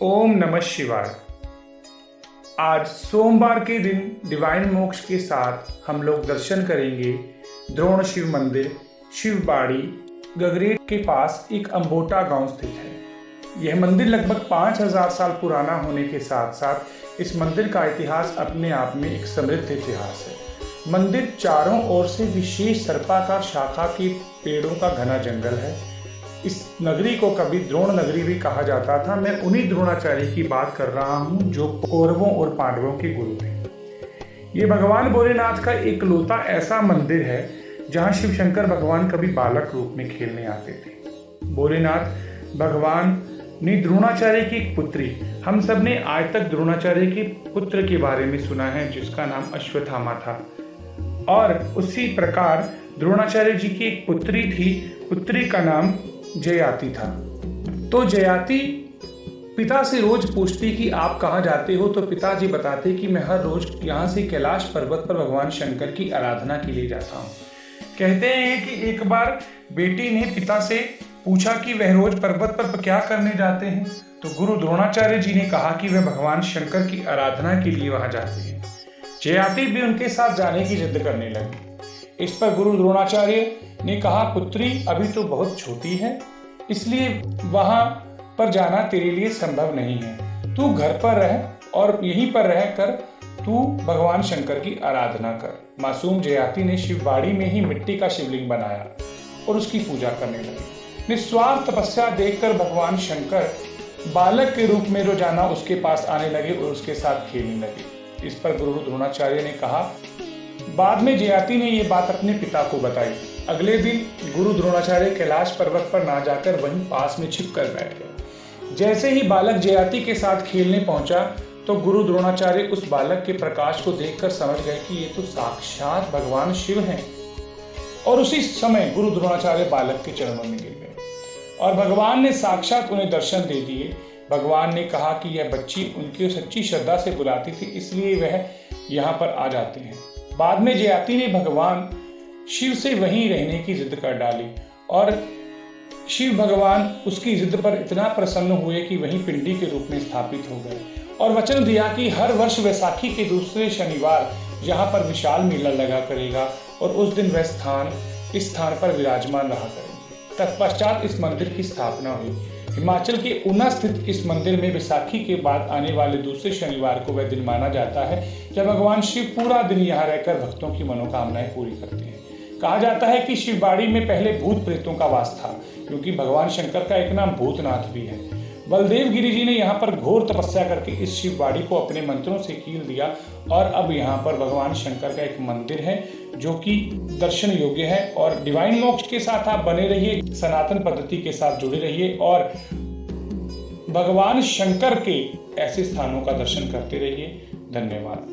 ओम नमः शिवाय। आज सोमवार के दिन डिवाइन मोक्ष के साथ हम लोग दर्शन करेंगे द्रोण शिव मंदिर शिवबाड़ी गगरेट के पास एक अंबोटा गांव स्थित है। यह मंदिर लगभग 5000 साल पुराना होने के साथ साथ इस मंदिर का इतिहास अपने आप में एक समृद्ध इतिहास है। मंदिर चारों ओर से विशेष सर्पाकार शाखा के पेड़ों का घना जंगल है। इस नगरी को कभी द्रोण नगरी भी कहा जाता था। मैं उन्हीं द्रोणाचार्य की बात कर रहा हूँ जो कौरवों और पांडवों के गुरु थे। ये भगवान भोलेनाथ का इकलौता ऐसा मंदिर है जहाँ शिव शंकर भगवान कभी बालक रूप में खेलने आते थे। भोलेनाथ भगवान ने द्रोणाचार्य की एक पुत्री, हम सब ने आज तक द्रोणाचार्य के पुत्र के बारे में सुना है जिसका नाम अश्वत्थामा था, और उसी प्रकार द्रोणाचार्य जी की एक पुत्री थी, पुत्री का नाम जयाति था। तो जयाति पिता से रोज पूछती कि आप कहाँ जाते हो, तो पिताजी बताते कि मैं हर रोज यहाँ से कैलाश पर्वत पर भगवान शंकर की आराधना के लिए जाता हूँ। कहते हैं कि एक बार बेटी ने पिता से पूछा कि वह रोज पर्वत पर क्या करने जाते हैं, तो गुरु द्रोणाचार्य जी ने कहा कि वह भगवान शंकर की आराधना के लिए वहां जाते हैं। जयाति भी उनके साथ जाने की जिद करने लगी। इस पर गुरु द्रोणाचार्य ने कहा, पुत्री अभी तो बहुत छोटी है, इसलिए वहां पर जाना तेरे लिए संभव नहीं है। तू घर पर रह और यहीं पर रह कर तू भगवान शंकर की आराधना कर। मासूम जयाति ने शिवबाड़ी में ही मिट्टी का शिवलिंग बनाया और उसकी पूजा करने लगी। निस्वार्थ तपस्या देखकर भगवान शंकर बालक के रूप में रोजाना उसके पास आने लगे और उसके साथ खेलने लगे। इस पर गुरु द्रोणाचार्य ने कहा। बाद में जयाति ने ये बात अपने पिता को बताई। अगले दिन गुरु द्रोणाचार्य कैलाश पर्वत पर ना जाकर वहीं पास में छिप कर बैठ गए। जैसे ही बालक जयाति के साथ खेलने पहुंचा तो गुरु द्रोणाचार्य उस बालक के प्रकाश को देखकर समझ गए कि ये तो साक्षात भगवान शिव हैं। और उसी समय गुरु द्रोणाचार्य बालक के चरणों में गिर गए और भगवान ने साक्षात उन्हें दर्शन दे दिए। भगवान ने कहा कि यह बच्ची उनकी सच्ची श्रद्धा से बुलाती थी, इसलिए वह यहाँ पर आ जाते हैं। बाद में जयाति ने भगवान शिव से वहीं रहने की जिद कर डाली और शिव भगवान उसकी जिद पर इतना प्रसन्न हुए कि वहीं पिंडी के रूप में स्थापित हो गए और वचन दिया कि हर वर्ष वैसाखी के दूसरे शनिवार यहाँ पर विशाल मेला लगा करेगा और उस दिन वह इस स्थान पर विराजमान रहा करेंगे। तत्पश्चात इस मंदिर की स्थापना हुई। हिमाचल के ऊना स्थित इस मंदिर में वैसाखी के बाद आने वाले दूसरे शनिवार को वह दिन माना जाता है जब भगवान शिव पूरा दिन यहाँ रहकर भक्तों की मनोकामनाएं पूरी करते हैं। कहा जाता है कि शिवबाड़ी में पहले भूत प्रेतों का वास था, क्योंकि भगवान शंकर का एक नाम भूतनाथ भी है। बलदेव गिरी जी ने यहाँ पर घोर तपस्या करके इस शिवबाड़ी को अपने मंत्रों से कील दिया और अब यहाँ पर भगवान शंकर का एक मंदिर है जो कि दर्शन योग्य है। और डिवाइन मोक्ष के साथ आप बने रहिए, सनातन पद्धति के साथ जुड़े रहिए और भगवान शंकर के ऐसे स्थानों का दर्शन करते रहिए। धन्यवाद।